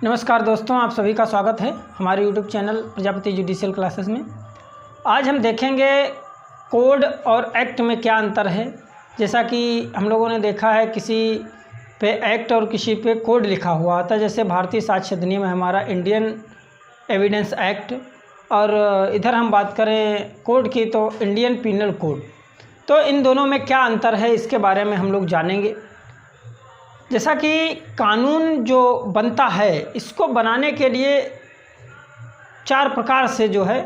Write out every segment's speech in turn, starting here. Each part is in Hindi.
नमस्कार दोस्तों, आप सभी का स्वागत है हमारे YouTube channel Prajapati judicial classes में। आज हम देखेंगे कोड और एक्ट में क्या अंतर है। जैसा कि हम लोगों ने देखा है किसी पे एक्ट और किसी पे कोड लिखा हुआ आता है। जैसे भारतीय साक्ष्य अधिनियम है हमारा इंडियन एविडेंस एक्ट, और इधर हम बात करें कोड की तो इंडियन पीनल कोड। तो इन दोनों में क्या अंतर है इसके बारे में हम लोग जानेंगे। जैसा कि कानून जो बनता है इसको बनाने के लिए 4 प्रकार से जो है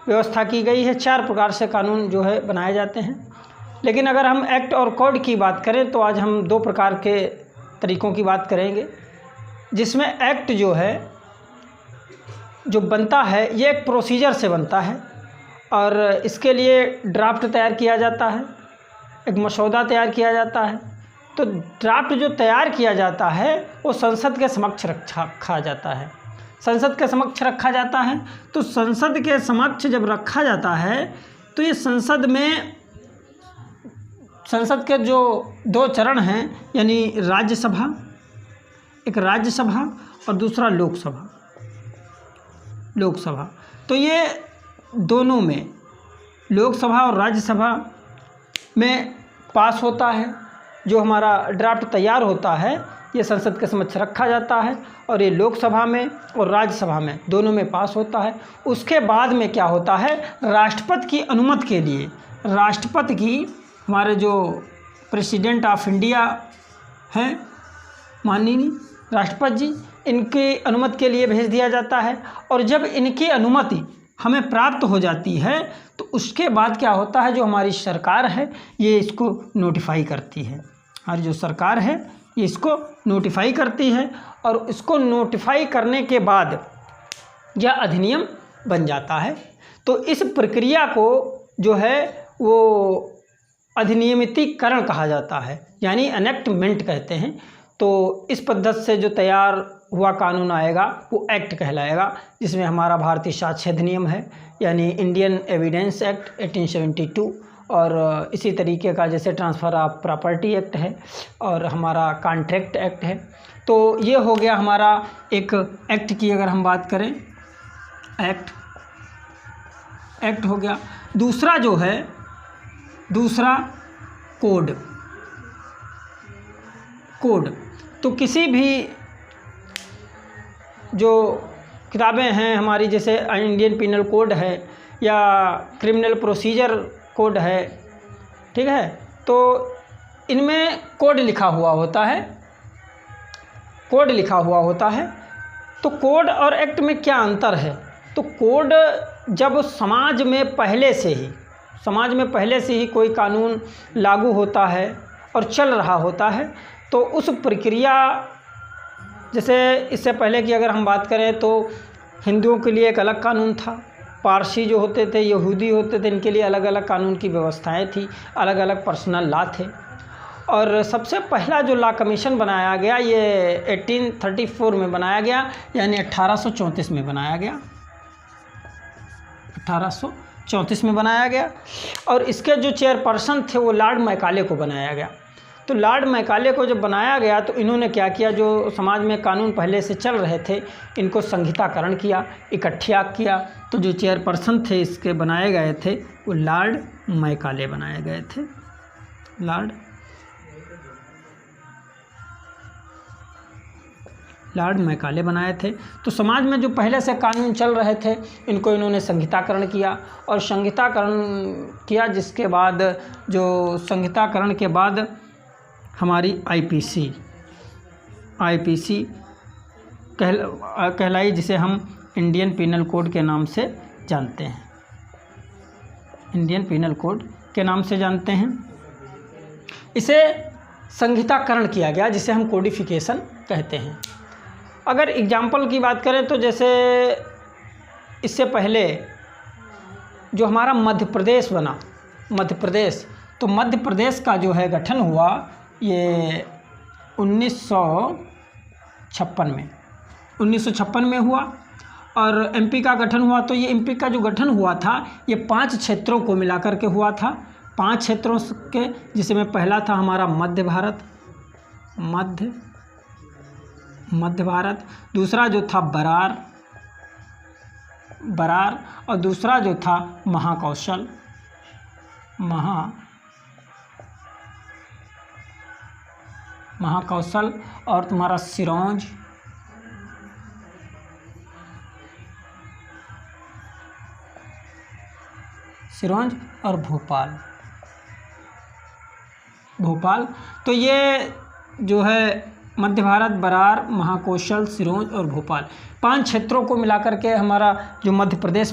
व्यवस्था की गई है। 4 प्रकार से कानून जो है बनाए जाते हैं। लेकिन अगर हम एक्ट और कोड की बात करें तो आज हम 2 प्रकार के तरीक़ों की बात करेंगे, जिसमें एक्ट जो है जो बनता है ये एक प्रोसीजर से बनता है और इसके लिए ड्राफ्ट तैयार किया जाता है, एक मसौदा तैयार किया जाता है। तो ड्राफ्ट जो तैयार किया जाता है वो संसद के समक्ष रखा जाता है। संसद के समक्ष रखा जाता है तो संसद के समक्ष जब रखा जाता है तो ये संसद के जो 2 चरण हैं, यानी राज्यसभा, एक राज्यसभा और दूसरा लोकसभा। तो ये दोनों में लोकसभा और राज्यसभा में पास होता है। जो हमारा ड्राफ्ट तैयार होता है ये संसद के समक्ष रखा जाता है और ये लोकसभा में और राज्यसभा में दोनों में पास होता है। उसके बाद में क्या होता है, राष्ट्रपति की अनुमति के लिए राष्ट्रपति की, हमारे जो प्रेसिडेंट ऑफ इंडिया हैं माननीय राष्ट्रपति जी, इनकी अनुमति के लिए भेज दिया जाता है। और जब इनकी अनुमति हमें प्राप्त हो जाती है तो उसके बाद क्या होता है, जो हमारी सरकार है ये इसको नोटिफाई करती है। हमारी जो सरकार है ये इसको नोटिफाई करती है और इसको नोटिफाई करने के बाद यह अधिनियम बन जाता है। तो इस प्रक्रिया को जो है वो अधिनियमितीकरण कहा जाता है, यानी एनेक्टमेंट कहते हैं। तो इस पद्धति से जो तैयार हुआ कानून आएगा वो एक्ट कहलाएगा, जिसमें हमारा भारतीय साक्ष्य अधिनियम है, यानी इंडियन एविडेंस एक्ट 1872, और इसी तरीके का जैसे ट्रांसफ़र ऑफ प्रॉपर्टी एक्ट है और हमारा कॉन्ट्रैक्ट एक्ट है। तो ये हो गया हमारा एक एक्ट की अगर हम बात करें, एक्ट हो गया। दूसरा जो है कोड। तो किसी भी जो किताबें हैं हमारी, जैसे इंडियन पीनल कोड है या क्रिमिनल प्रोसीजर कोड है, ठीक है, तो इनमें कोड लिखा हुआ होता है। तो कोड और एक्ट में क्या अंतर है, तो कोड जब समाज में पहले से ही कोई कानून लागू होता है और चल रहा होता है तो उस प्रक्रिया, जैसे इससे पहले की अगर हम बात करें तो हिंदुओं के लिए एक अलग कानून था, पारसी जो होते थे, यहूदी होते थे, इनके लिए अलग अलग कानून की व्यवस्थाएं थी, अलग अलग पर्सनल लॉ थे। और सबसे पहला जो लॉ कमीशन बनाया गया ये 1834 में बनाया गया, यानी 1834 में बनाया गया, 1834 में बनाया गया। और इसके जो चेयरपर्सन थे वो लॉर्ड मैकाले को बनाया गया। तो लॉर्ड मैकाले को जब बनाया गया तो इन्होंने क्या किया, जो समाज में कानून पहले से चल रहे थे इनको संहिताकरण किया, इकट्ठा किया। तो जो चेयरपर्सन थे इसके बनाए गए थे वो लॉर्ड मैकाले बनाए गए थे, लॉर्ड मैकाले बनाए थे। तो समाज में जो पहले से कानून चल रहे थे इनको इन्होंने संहिताकरण किया, और संहिताकरण किया जिसके बाद जो संहिताकरण के बाद हमारी आईपीसी कहलाई, जिसे हम इंडियन पीनल कोड के नाम से जानते हैं, इसे संहिताकरण किया गया, जिसे हम कोडिफिकेशन कहते हैं। अगर एग्जाम्पल की बात करें तो जैसे इससे पहले जो हमारा मध्य प्रदेश बना, तो मध्य प्रदेश का जो है गठन हुआ ये 1956 में हुआ। और एमपी का गठन हुआ, तो ये एमपी का जो गठन हुआ था ये 5 क्षेत्रों को मिलाकर के हुआ था, 5 क्षेत्रों के, जिसमें पहला था हमारा मध्य मध्य भारत, दूसरा जो था बरार और दूसरा जो था महाकौशल, महाकौशल और तुम्हारा सिरोंज और भोपाल। तो ये जो है मध्य भारत, बरार, महाकौशल, सिरोंज और भोपाल, 5 क्षेत्रों को मिलाकर के हमारा जो मध्य प्रदेश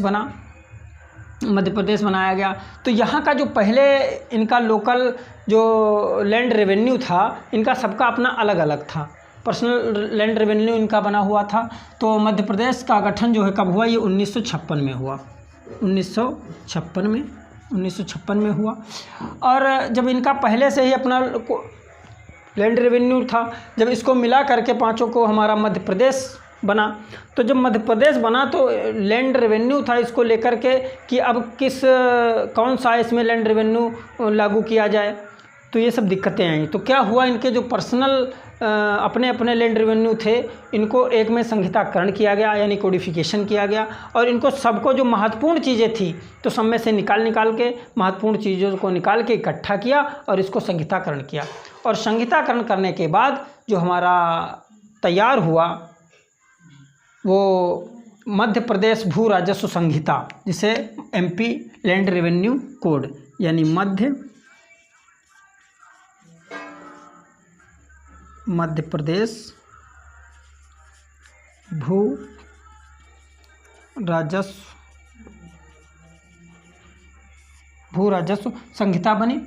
बनाया गया। तो यहाँ का जो पहले इनका लोकल जो लैंड रेवेन्यू था, इनका सबका अपना अलग अलग था, पर्सनल लैंड रेवेन्यू इनका बना हुआ था। तो मध्य प्रदेश का गठन जो है कब हुआ, ये 1956 में हुआ, 1956 में हुआ। और जब इनका पहले से ही अपना लैंड रेवेन्यू था, जब इसको मिला करके पांचों को हमारा मध्य प्रदेश बना, तो जब मध्य प्रदेश बना तो लैंड रेवेन्यू था इसको लेकर के कि अब कौन सा इसमें लैंड रेवेन्यू लागू किया जाए, तो ये सब दिक्कतें आई। तो क्या हुआ, इनके जो पर्सनल अपने अपने लैंड रेवेन्यू थे, इनको एक में संहिताकरण किया गया, यानी कोडिफिकेशन किया गया, और इनको सबको जो महत्वपूर्ण चीज़ें थी तो सब में से निकाल के महत्वपूर्ण चीज़ों को निकाल के इकट्ठा किया और इसको संहिताकरण किया। और संहिताकरण करने के बाद जो हमारा तैयार हुआ वो मध्य प्रदेश भू राजस्व संहिता, जिसे MP लैंड रेवेन्यू कोड, यानी मध्य प्रदेश भू राजस्व संहिता बनी।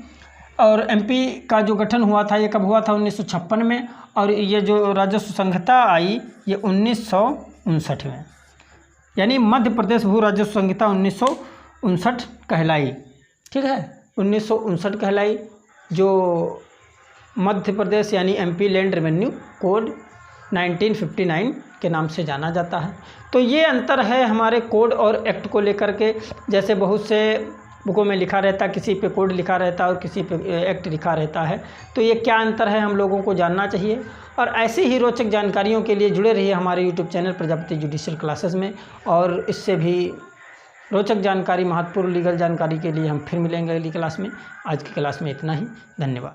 और MP का जो गठन हुआ था, ये कब हुआ था, 1956 में, और ये जो राजस्व संहिता आई ये 1959 में, यानी मध्य प्रदेश भू राजस्व संहिता 1959 कहलाई। ठीक है, 1959 कहलाई, जो मध्य प्रदेश यानी MP लैंड रेवेन्यू कोड 1959 के नाम से जाना जाता है। तो ये अंतर है हमारे कोड और एक्ट को लेकर के। जैसे बहुत से बुकों में लिखा रहता है, किसी पे कोड लिखा रहता है और किसी पे एक्ट लिखा रहता है, तो ये क्या अंतर है हम लोगों को जानना चाहिए। और ऐसी ही रोचक जानकारियों के लिए जुड़े रहिए हमारे YouTube channel Prajapati judicial classes में। और इससे भी रोचक जानकारी, महत्वपूर्ण लीगल जानकारी के लिए हम फिर मिलेंगे अगली क्लास में। आज की क्लास में इतना ही, धन्यवाद।